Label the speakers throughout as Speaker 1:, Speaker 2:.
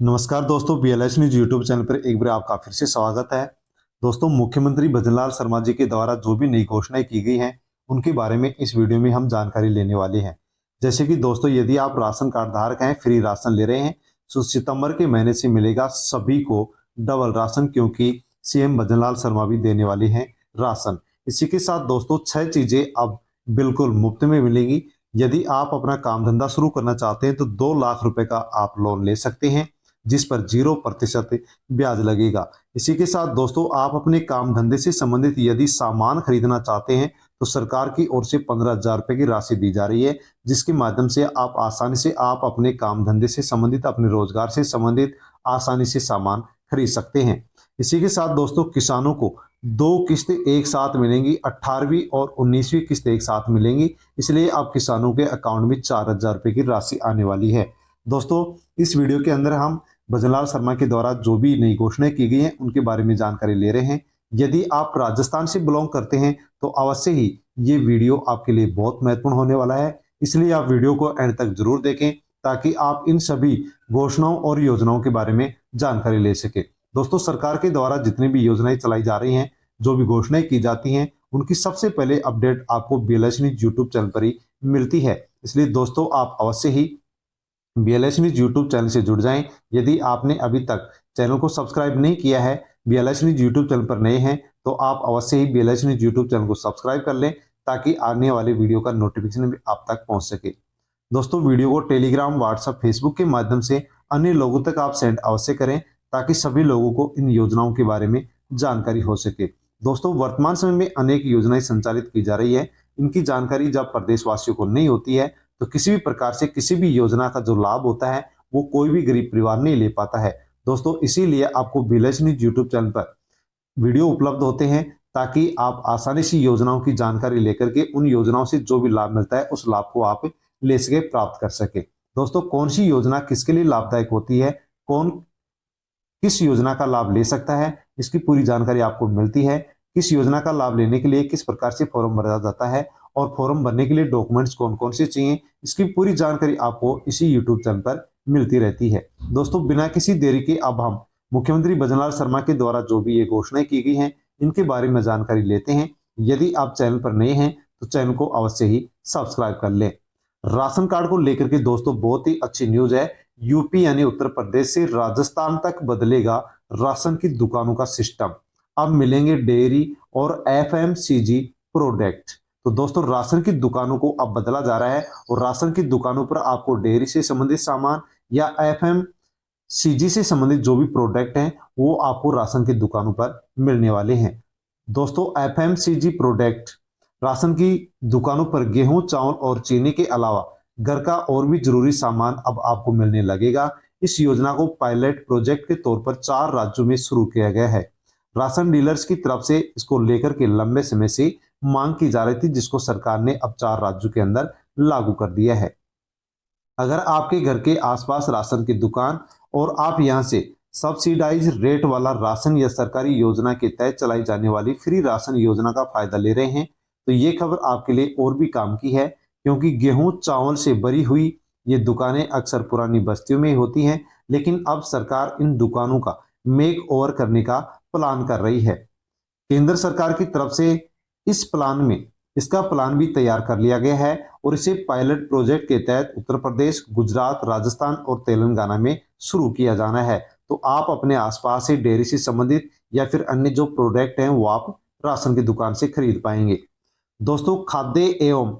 Speaker 1: नमस्कार दोस्तों, बीएलएच news YouTube channel पर एक बार आपका फिर से स्वागत है। दोस्तों, मुख्यमंत्री भजनलाल शर्मा जी के द्वारा जो भी नई घोषणाएं की गई हैं उनके बारे में इस वीडियो में हम जानकारी लेने वाले हैं। जैसे कि दोस्तों, यदि आप राशन कार्ड धारक हैं, फ्री राशन ले रहे हैं, तो सितंबर के महीने से मिलेगा सभी को डबल राशन, क्योंकि सीएम भजनलाल शर्मा भी देने वाले हैं राशन। इसी के साथ दोस्तों 6 चीजें अब बिल्कुल मुफ्त में मिलेंगी। यदि आप अपना काम धंधा शुरू करना चाहते हैं तो 2 लाख रुपए का आप लोन ले सकते हैं, जिस पर 0% ब्याज लगेगा। इसी के साथ दोस्तों, आप अपने काम धंधे से संबंधित यदि सामान खरीदना चाहते हैं तो सरकार की ओर से 15,000 रुपए की राशि दी जा रही है, जिसके माध्यम से आप आसानी से आप अपने काम धंधे से संबंधित, अपने रोजगार से संबंधित आसानी से सामान खरीद सकते हैं। इसी के साथ दोस्तों, किसानों को 2 किस्तें एक साथ मिलेंगी, 18वीं और 19वीं किस्त एक साथ मिलेंगी। इसलिए अब किसानों के अकाउंट में 4,000 रुपए की राशि आने वाली है। दोस्तों, इस वीडियो के अंदर हम भजनलाल शर्मा के द्वारा जो भी नई घोषणाएं की गई हैं उनके बारे में जानकारी ले रहे हैं। यदि आप राजस्थान से बिलोंग करते हैं तो अवश्य ही ये वीडियो आपके लिए बहुत महत्वपूर्ण होने वाला है, इसलिए आप वीडियो को एंड तक जरूर देखें ताकि आप इन सभी घोषणाओं और योजनाओं के बारे में जानकारी ले सके। दोस्तों, सरकार के द्वारा जितनी भी योजनाएं चलाई जा रही हैं, जो भी घोषणाएं की जाती हैं, उनकी सबसे पहले अपडेट आपको बीएलएच न्यूज यूट्यूब चैनल पर ही मिलती है। इसलिए दोस्तों, आप अवश्य ही बीएलएच न्यूज यूट्यूब चैनल से जुड़ जाएं। यदि आपने अभी तक चैनल को सब्सक्राइब नहीं किया है, बीएलएच न्यूज यूट्यूब चैनल पर नए हैं, तो आप अवश्य ही बीएलएच न्यूज यूट्यूब चैनल को सब्सक्राइब कर लें ताकि आने वाले वीडियो का नोटिफिकेशन भी आप तक पहुंच सके। दोस्तों, वीडियो को टेलीग्राम, व्हाट्सएप, फेसबुक के माध्यम से अन्य लोगों तक आप सेंड अवश्य करें ताकि सभी लोगों को इन योजनाओं के बारे में जानकारी हो सके। दोस्तों, वर्तमान समय में अनेक योजनाएं संचालित की जा रही है। इनकी जानकारी जब प्रदेशवासियों को नहीं होती है तो किसी भी प्रकार से किसी भी योजना का जो लाभ होता है वो कोई भी गरीब परिवार नहीं ले पाता है। दोस्तों, इसीलिए आपको विलेज न्यूज यूट्यूब चैनल पर वीडियो उपलब्ध होते हैं ताकि आप आसानी से योजनाओं की जानकारी लेकर के उन योजनाओं से जो भी लाभ मिलता है उस लाभ को आप ले सके, प्राप्त कर सके। दोस्तों, कौन सी योजना किसके लिए लाभदायक होती है, कौन किस योजना का लाभ ले सकता है, इसकी पूरी जानकारी आपको मिलती है। किस योजना का लाभ लेने के लिए किस प्रकार से फॉर्म भरा जाता है और फॉर्म भरने के लिए डॉक्यूमेंट्स कौन कौन से चाहिए, इसकी पूरी जानकारी आपको इसी यूट्यूब चैनल पर मिलती रहती है। दोस्तों, बिना किसी देरी के अब हम मुख्यमंत्री भजनलाल शर्मा के द्वारा जो भी ये घोषणाएं की गई हैं इनके बारे में जानकारी लेते हैं। यदि आप चैनल पर नए हैं तो चैनल को अवश्य ही सब्सक्राइब कर लें। राशन कार्ड को लेकर के दोस्तों बहुत ही अच्छी न्यूज है। यूपी यानी उत्तर प्रदेश से राजस्थान तक बदलेगा राशन की दुकानों का सिस्टम। अब मिलेंगे डेयरी और एफएमसीजी प्रोडक्ट। तो दोस्तों, राशन की दुकानों को अब बदला जा रहा है और राशन की दुकानों पर आपको डेयरी से संबंधित सामान या एफएमसीजी से संबंधित जो भी प्रोडक्ट हैं वो आपको राशन की दुकानों पर मिलने वाले हैं। दोस्तों, एफएमसीजी प्रोडक्ट राशन की दुकानों पर गेहूं, चावल और चीनी के अलावा घर का और भी जरूरी सामान अब आपको मिलने लगेगा। इस योजना को पायलट प्रोजेक्ट के तौर पर 4 राज्यों में शुरू किया गया है। राशन डीलर्स की तरफ से इसको लेकर के लंबे समय से मांग की जा रही थी, जिसको सरकार ने अब 4 राज्यों के अंदर लागू कर दिया है। अगर आपके घर के आसपास राशन की दुकान और आप यहां से सब्सिडाइज रेट वाला राशन या सरकारी योजना के तहत चलाई जाने वाली फ्री राशन योजना का फायदा ले रहे हैं तो ये खबर आपके लिए और भी काम की है, क्योंकि गेहूं चावल से भरी हुई ये दुकानें अक्सर पुरानी बस्तियों में होती हैं, लेकिन अब सरकार इन दुकानों का मेक ओवर करने का प्लान कर रही है। केंद्र सरकार की तरफ से इस प्लान में इसका प्लान भी तैयार कर लिया गया है और इसे पायलट प्रोजेक्ट के तहत उत्तर प्रदेश, गुजरात, राजस्थान और तेलंगाना में शुरू किया जाना है। तो आप अपने आसपास से डेयरी से संबंधित या फिर अन्य जो प्रोडक्ट हैं वो आप राशन की दुकान से खरीद पाएंगे। दोस्तों, खाद्य एवं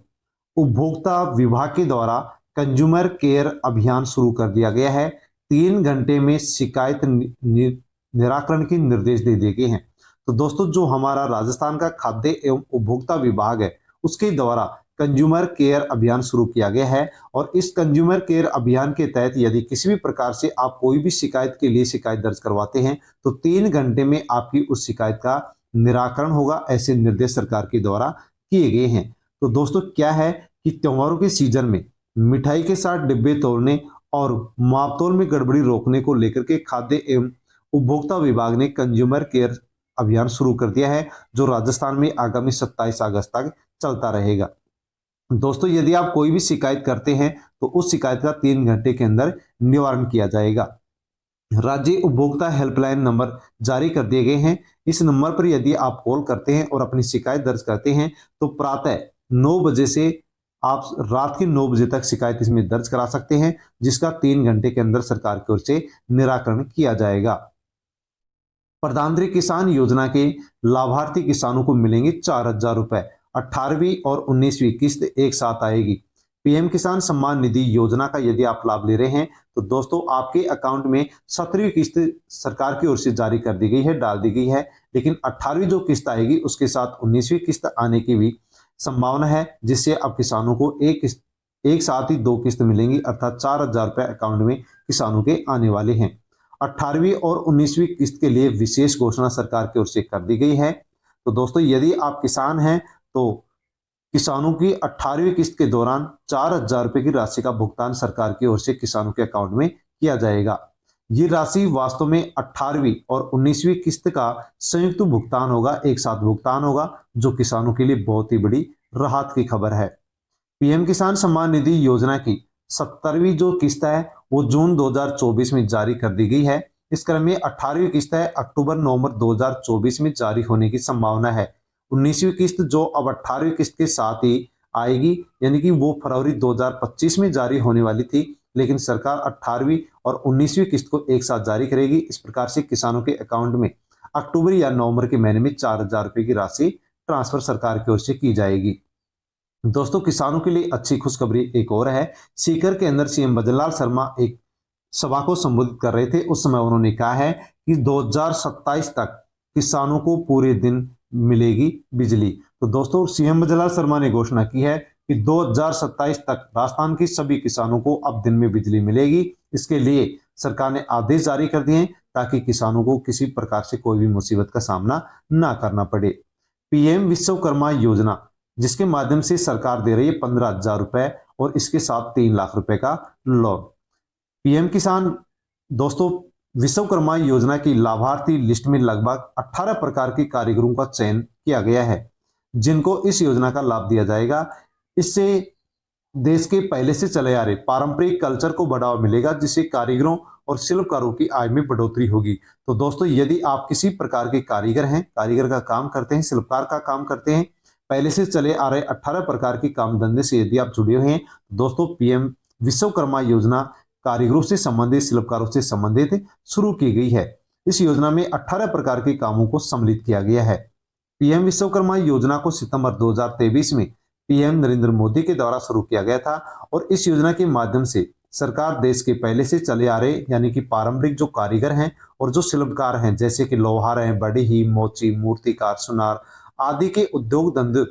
Speaker 1: उपभोक्ता विभाग के द्वारा कंज्यूमर केयर अभियान शुरू कर दिया गया है। 3 घंटे में शिकायत निराकरण के निर्देश दे दिए गए हैं। तो दोस्तों, जो हमारा राजस्थान का खाद्य एवं उपभोक्ता विभाग है उसके द्वारा कंज्यूमर केयर अभियान शुरू किया गया है और इस कंज्यूमर केयर अभियान के तहत यदि किसी भी प्रकार से आप कोई भी शिकायत के लिए शिकायत दर्ज करवाते हैं तो 3 घंटे में आपकी उस शिकायत का निराकरण होगा। ऐसे निर्देश सरकार के द्वारा किए गए हैं। तो दोस्तों, क्या है कि त्योहारों के सीजन में मिठाई के साथ डिब्बे तोड़ने और मापतोल में गड़बड़ी रोकने को लेकर के खाद्य एवं उपभोक्ता विभाग ने कंज्यूमर केयर अभियान शुरू कर दिया है, जो राजस्थान में आगामी 27 अगस्त तक चलता रहेगा। दोस्तों, यदि आप कोई भी शिकायत करते हैं तो उस शिकायत का 3 घंटे के अंदर निवारण किया जाएगा। राज्य उपभोक्ता हेल्पलाइन नंबर जारी कर दिए गए हैं। इस नंबर पर यदि आप कॉल करते हैं और अपनी शिकायत दर्ज करते हैं तो प्रातः 9 बजे से आप रात के 9 बजे तक शिकायत इसमें दर्ज करा सकते हैं, जिसका 3 घंटे के अंदर सरकार की ओर से निराकरण किया जाएगा। प्रधानमंत्री किसान योजना के लाभार्थी किसानों को मिलेंगे 4,000 रुपए। 18वीं और 19वीं किस्त एक साथ आएगी। पीएम किसान सम्मान निधि योजना का यदि आप लाभ ले रहे हैं तो दोस्तों आपके अकाउंट में 17वीं किस्त सरकार की ओर से जारी कर दी गई है, डाल दी गई है, लेकिन 18वीं जो किस्त आएगी उसके साथ 19वीं किस्त आने की भी संभावना है, जिससे अब किसानों को एक साथ ही 2 किस्त मिलेंगी, अर्थात 4,000 रुपए अकाउंट में किसानों के आने वाले हैं। 18वीं और 19वीं किस्त के लिए विशेष घोषणा सरकार की ओर से कर दी गई है। तो दोस्तों यदि आप किसान हैं तो किसानों की 18वीं किस्त के दौरान 4,000 रुपए की राशि का भुगतान सरकार की ओर से किसानों के अकाउंट में किया जाएगा। ये राशि वास्तव में 18वीं और 19वीं किस्त का संयुक्त भुगतान होगा, एक साथ भुगतान होगा, जो किसानों के लिए बहुत ही बड़ी राहत की खबर है। पीएम किसान सम्मान निधि योजना की 70वीं जो किस्त है वो जून 2024 में जारी कर दी गई है। इस क्रम में 18वीं किस्त है अक्टूबर नवंबर 2024 में जारी होने की संभावना है। 19वीं किस्त जो अब 18वीं किस्त के साथ ही आएगी, यानी कि वो फरवरी 2025 में जारी होने वाली थी, लेकिन सरकार 18वीं और 19वीं किस्त को एक साथ जारी करेगी। इस प्रकार से किसानों के अकाउंट में अक्टूबर या नवंबर के महीने में 4,000 रुपए की राशि ट्रांसफर सरकार की ओर से की जाएगी। दोस्तों किसानों के लिए अच्छी खुशखबरी एक और है। सीकर के अंदर सीएम भजनलाल शर्मा एक सभा को संबोधित कर रहे थे। उस समय उन्होंने कहा है कि 2027 तक किसानों को पूरे दिन मिलेगी बिजली। तो दोस्तों सीएम भजनलाल शर्मा ने घोषणा की है कि 2027 तक राजस्थान के सभी किसानों को अब दिन में बिजली मिलेगी। इसके लिए सरकार ने आदेश जारी कर दिए हैं ताकि किसानों को किसी प्रकार से कोई भी मुसीबत का सामना ना करना पड़े। पीएम विश्वकर्मा योजना, जिसके माध्यम से सरकार दे रही है 15,000 रुपए और इसके साथ 3 लाख रुपए का लोन। पीएम किसान दोस्तों विश्वकर्मा योजना की लाभार्थी लिस्ट में लगभग 18 प्रकार के कारीगरों का चयन किया गया है, जिनको इस योजना का लाभ दिया जाएगा। इससे देश के पहले से चले आ रहे पारंपरिक कल्चर को बढ़ावा मिलेगा, जिससे कारीगरों और शिल्पकारों की आय में बढ़ोतरी होगी। तो दोस्तों यदि आप किसी प्रकार के कारीगर हैं, कारीगर का काम करते हैं, शिल्पकार का काम करते हैं, पहले से चले आ रहे 18 प्रकार के काम धंधे से यदि आप जुड़े हुए हैं, दोस्तों पीएम विश्वकर्मा योजना कारीगरों से संबंधित, शिल्पकारों से संबंधित शुरू की गई है। इस योजना में 18 प्रकार के कामों को सम्मिलित किया गया है। पीएम विश्वकर्मा योजना को सितंबर 2023 में पीएम नरेंद्र मोदी के द्वारा शुरू किया गया था और इस योजना के माध्यम से सरकार देश के पहले से चले आ रहे यानी कि पारंपरिक जो कारीगर हैं और जो शिल्पकार हैं, जैसे कि लोहार हैं, बड़ी मोची, मूर्तिकार, सुनार आदि के उद्योग धंधे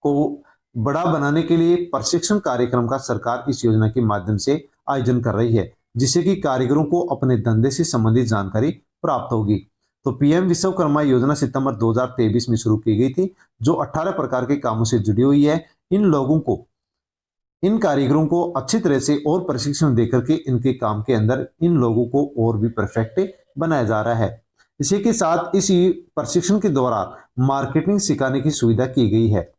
Speaker 1: को बड़ा बनाने के लिए प्रशिक्षण कार्यक्रम का सरकार इस योजना के माध्यम से आयोजन कर रही है, जिससे कि कारीगरों को अपने धंधे से संबंधित जानकारी प्राप्त होगी। तो पीएम विश्वकर्मा योजना सितंबर 2023 में शुरू की गई थी, जो 18 प्रकार के कामों से जुड़ी हुई है। इन लोगों को, इन कारीगरों को अच्छी तरह से और प्रशिक्षण देकर के इनके काम के अंदर इन लोगों को और भी परफेक्ट बनाया जा रहा है। इसी के साथ इसी प्रशिक्षण के दौरान मार्केटिंग सिखाने की सुविधा की गई है,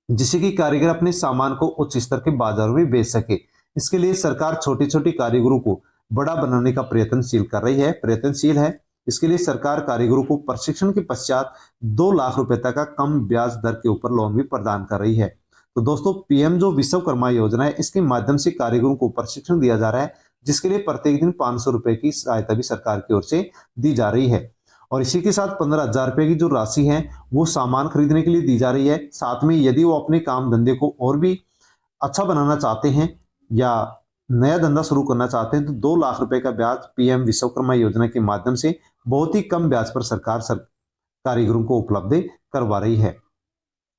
Speaker 1: जिससे कि कारीगर अपने सामान को उच्च स्तर के बाजारों में बेच सके। इसके लिए सरकार छोटे छोटे कारीगरों को बड़ा बनाने का प्रयत्नशील है। इसके लिए सरकार कारीगरों को प्रशिक्षण के पश्चात 2 लाख रुपए तक का कम ब्याज दर के ऊपर लोन भी प्रदान कर रही है। तो दोस्तों पीएम जो विश्वकर्मा योजना है, इसके माध्यम से कारीगरों को प्रशिक्षण दिया जा रहा है, जिसके लिए प्रत्येक दिन 500 रुपए की सहायता भी सरकार की ओर से दी जा रही है। और इसी के साथ 15,000 रुपए की जो राशि है वो सामान खरीदने के लिए दी जा रही है। साथ में यदि वो अपने काम धंधे को और भी अच्छा बनाना चाहते हैं या नया धंधा शुरू करना चाहते हैं तो 2 लाख रुपए का ब्याज पीएम विश्वकर्मा योजना के माध्यम से बहुत ही कम ब्याज पर सरकार कारीगरों को उपलब्ध करवा रही है।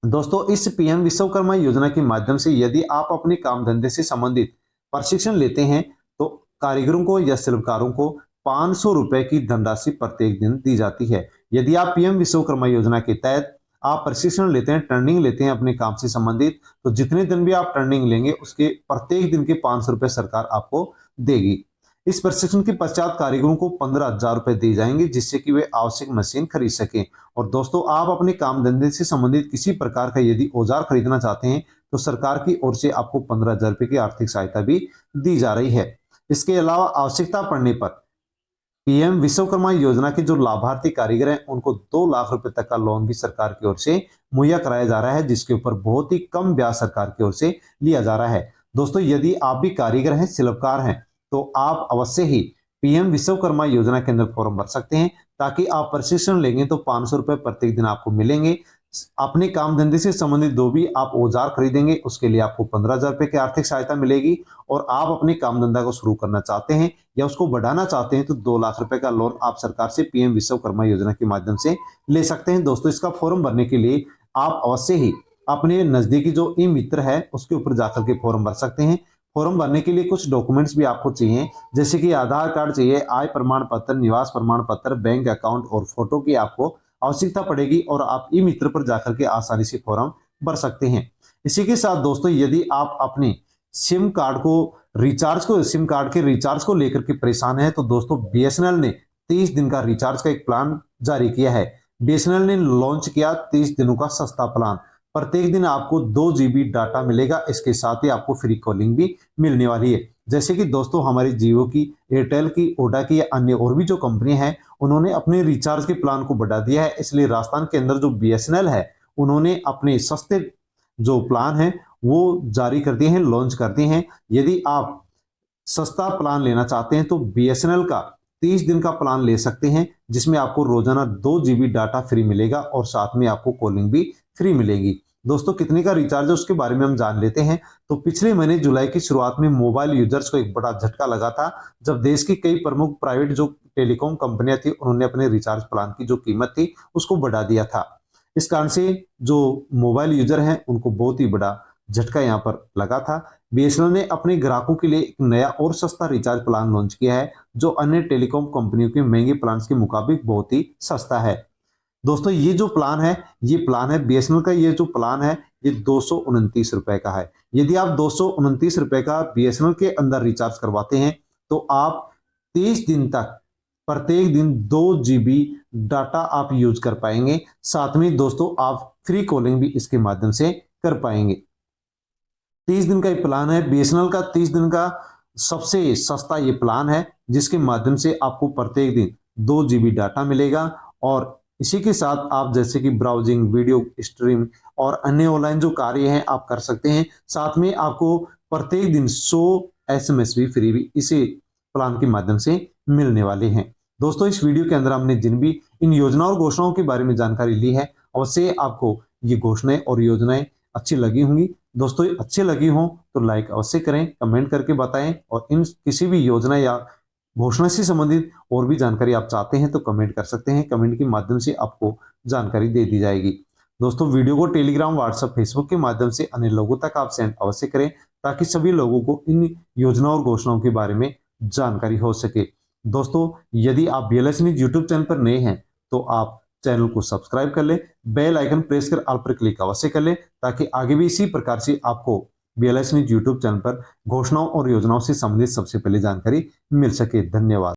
Speaker 1: दोस्तों इस पीएम विश्वकर्मा योजना के माध्यम से यदि आप अपने काम धंधे से संबंधित प्रशिक्षण लेते हैं तो कारीगरों को या शिल्पकारों को 500 रुपए की धनराशि प्रत्येक दिन दी जाती है। यदि आप पीएम विश्वकर्मा योजना के तहत आप प्रशिक्षण लेते हैं, ट्रेनिंग लेते हैं अपने काम से संबंधित, तो जितने दिन भी आप ट्रेनिंग लेंगे उसके प्रत्येक दिन के 500 रुपए सरकार आपको देगी। इस प्रशिक्षण के पश्चात कारीगरों को 15,000 रुपए दिए जाएंगे, जिससे कि वे आवश्यक मशीन खरीद सकें। और दोस्तों आप अपने काम धंधे से संबंधित किसी प्रकार का यदि औजार खरीदना चाहते हैं तो सरकार की ओर से आपको 15,000 रुपए की आर्थिक सहायता भी दी जा रही है। इसके अलावा आवश्यकता पड़ने पर पीएम विश्वकर्मा योजना के जो लाभार्थी कारीगर हैं उनको 2 लाख रुपए तक का लोन भी सरकार की ओर से मुहैया कराया जा रहा है, जिसके ऊपर बहुत ही कम ब्याज सरकार की ओर से लिया जा रहा है। दोस्तों, यदि आप भी कारीगर हैं, शिल्पकार हैं, तो आप अवश्य ही पीएम विश्वकर्मा योजना के अंदर फॉर्म भर सकते हैं, ताकि आप प्रशिक्षण लेंगे तो 500 रुपए प्रत्येक दिन आपको मिलेंगे। अपने काम धंधे से संबंधित जो भी आप औजार खरीदेंगे उसके लिए आपको 15,000 रुपए की आर्थिक सहायता मिलेगी। और आप अपने काम धंधा को शुरू करना चाहते हैं या उसको बढ़ाना चाहते हैं तो 2 लाख रुपए का लोन आप सरकार से पीएम विश्वकर्मा योजना के माध्यम से ले सकते हैं। दोस्तों, इसका फॉर्म भरने के लिए आप अवश्य ही अपने नजदीकी जो ई मित्र है उसके ऊपर जाकर के फॉर्म भर सकते हैं। फॉर्म भरने के लिए कुछ डॉक्यूमेंट्स भी आपको चाहिए, जैसे कि आधार कार्ड चाहिए, आय प्रमाण पत्र, निवास प्रमाण पत्र, बैंक अकाउंट और फोटो की आपको आवश्यकता पड़ेगी। और आप ई मित्र पर जाकर के आसानी से फॉर्म भर सकते हैं। इसी के साथ दोस्तों, यदि आप अपने सिम कार्ड के रिचार्ज को लेकर के परेशान है, तो दोस्तों बीएसएनएल ने 30 दिन का रिचार्ज का एक प्लान जारी किया है। बीएसएनएल ने लॉन्च किया 30 दिनों का सस्ता प्लान। प्रत्येक दिन आपको 2 GB डाटा मिलेगा, इसके साथ ही आपको फ्री कॉलिंग भी मिलने वाली है। जैसे कि दोस्तों हमारी जियो की, एयरटेल की, ओडा की या अन्य और भी जो कंपनी है, उन्होंने अपने रिचार्ज के प्लान को बढ़ा दिया है। इसलिए राजस्थान के अंदर जो बीएसएनएल है, उन्होंने अपने सस्ते जो प्लान है वो जारी कर दिए हैं, लॉन्च कर दिए हैं। यदि आप सस्ता प्लान लेना चाहते हैं तो बीएसएनएल का 30 दिन का प्लान ले सकते हैं, जिसमें आपको रोजाना 2 GB डाटा फ्री मिलेगा और साथ में आपको कॉलिंग भी फ्री मिलेगी। दोस्तों, कितने का रिचार्ज है उसके बारे में हम जान लेते हैं। तो पिछले महीने जुलाई की शुरुआत में मोबाइल यूजर्स को एक बड़ा झटका लगा था, जब देश की कई प्रमुख प्राइवेट जो टेलीकॉम कंपनियां थी उन्होंने अपने रिचार्ज प्लान की जो कीमत थी उसको बढ़ा दिया था। इस कारण से जो मोबाइल यूजर हैं उनको बहुत ही बड़ा झटका यहाँ पर लगा था। बीएसएनएल ने अपने ग्राहकों के लिए एक नया और सस्ता रिचार्ज प्लान लॉन्च किया है, जो अन्य टेलीकॉम कंपनियों के महंगे प्लान के मुकाबले बहुत ही सस्ता है। दोस्तों, ये प्लान है बीएसएनएल का, ये जो प्लान है ये 229 रुपए का है। यदि आप 229 रुपए का बीएसएनएल के अंदर रिचार्ज करवाते हैं तो आप 30 दिन तक प्रत्येक दिन 2 GB डाटा आप यूज कर पाएंगे। साथ में दोस्तों आप फ्री कॉलिंग भी इसके माध्यम से कर पाएंगे। 30 दिन का ये प्लान है बीएसएनएल का, 30 दिन का सबसे सस्ता ये प्लान है, जिसके माध्यम से आपको प्रत्येक दिन 2 GB डाटा मिलेगा। और इसी के साथ आप जैसे कि ब्राउजिंग, वीडियो स्ट्रीम और अन्य ऑनलाइन जो कार्य हैं आप कर सकते हैं। साथ में आपको प्रत्येक दिन 100 SMS भी फ्री भी इसी प्लान के माध्यम से मिलने वाले हैं। दोस्तों, इस वीडियो के अंदर हमने जिन भी इन योजनाओं और घोषणाओं के बारे में जानकारी ली है, अवश्य आपको ये घोषणाएं और योजनाएं अच्छी लगी होंगी। दोस्तों, अच्छी लगी हो तो लाइक अवश्य करें, कमेंट करके बताएं। और इन किसी भी योजना या घोषणा से संबंधित और भी जानकारी आप चाहते हैं तो कमेंट कर सकते हैं। कमेंट के माध्यम से आपको जानकारी दे दी जाएगी। दोस्तों, वीडियो को टेलीग्राम, व्हाट्सएप, फेसबुक के माध्यम से अन्य लोगों तक आप सेंड अवश्य करें, ताकि सभी लोगों को इन योजनाओं और घोषणाओं के बारे में जानकारी हो सके। दोस्तों, यदि आप बीएलएस न्यूज यूट्यूब चैनल पर नए हैं तो आप चैनल को सब्सक्राइब कर ले, बेल आइकन प्रेस कर ऑल पर क्लिक अवश्य कर ले, ताकि आगे भी इसी प्रकार से आपको बीएलएस न्यूज यूट्यूब चैनल पर घोषणाओं और योजनाओं से संबंधित सबसे पहले जानकारी मिल सके। धन्यवाद।